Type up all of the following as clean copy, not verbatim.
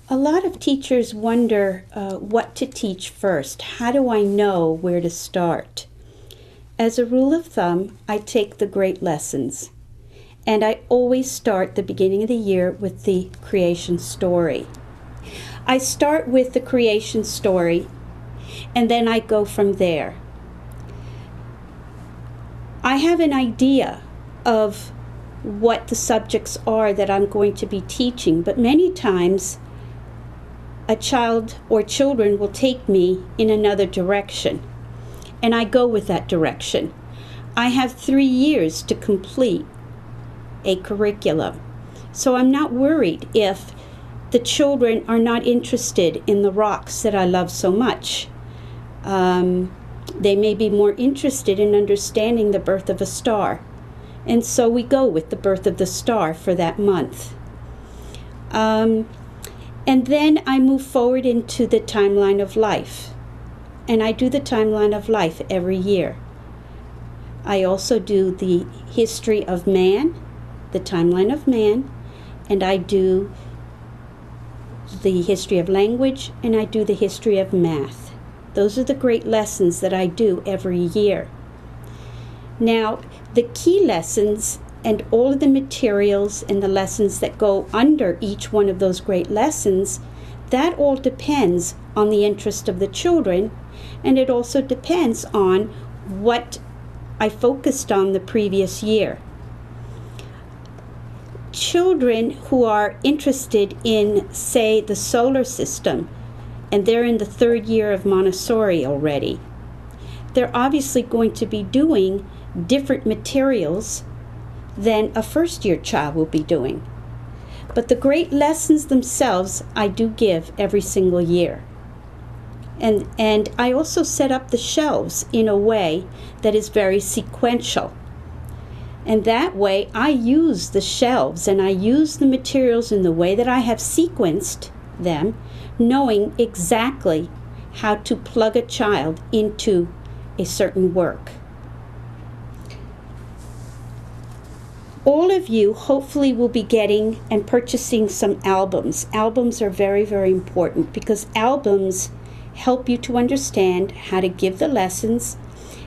A lot of teachers wonder what to teach first. How do I know where to start? As a rule of thumb, I take the great lessons. And I always start the beginning of the year with the creation story. I start with the creation story, and then I go from there. I have an idea of what the subjects are that I'm going to be teaching, but many times a child or children will take me in another direction, and I go with that direction. I have 3 years to complete a curriculum, so I'm not worried if the children are not interested in the rocks that I love so much. They may be more interested in understanding the birth of a star, and so we go with the birth of the star for that month. And then I move forward into the timeline of life. And I do the timeline of life every year. I also do the history of man, the timeline of man, and I do the history of language, and I do the history of math. Those are the great lessons that I do every year. Now, the key lessons and all of the materials and the lessons that go under each one of those great lessons, that all depends on the interest of the children, and it also depends on what I focused on the previous year. Children who are interested in, say, the solar system, and they're in the 3rd year of Montessori already, they're obviously going to be doing different materials than a first-year child will be doing. But the great lessons themselves I do give every single year. And I also set up the shelves in a way that is very sequential. And that way I use the shelves and I use the materials in the way that I have sequenced them, knowing exactly how to plug a child into a certain work. All of you hopefully will be getting and purchasing some albums. Albums are very, very important because albums help you to understand how to give the lessons,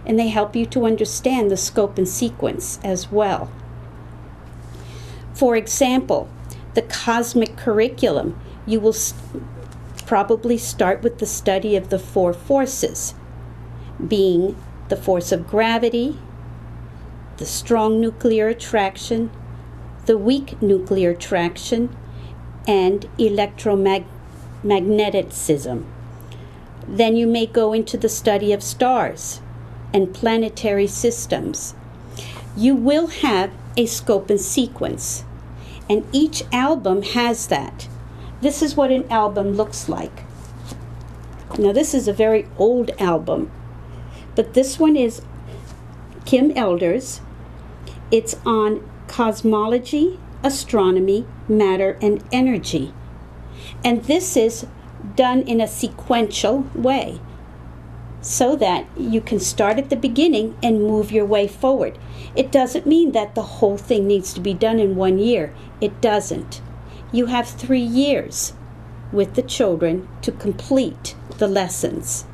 and they help you to understand the scope and sequence as well. For example, the cosmic curriculum, you will probably start with the study of the 4 forces, being the force of gravity, the strong nuclear attraction, the weak nuclear attraction, and electromagnetism. Then you may go into the study of stars and planetary systems. You will have a scope and sequence, and each album has that. This is what an album looks like. Now, this is a very old album, but this one is Kim Elder's. It's on cosmology, astronomy, matter, and energy. And this is done in a sequential way so that you can start at the beginning and move your way forward. It doesn't mean that the whole thing needs to be done in 1 year. It doesn't. You have 3 years with the children to complete the lessons.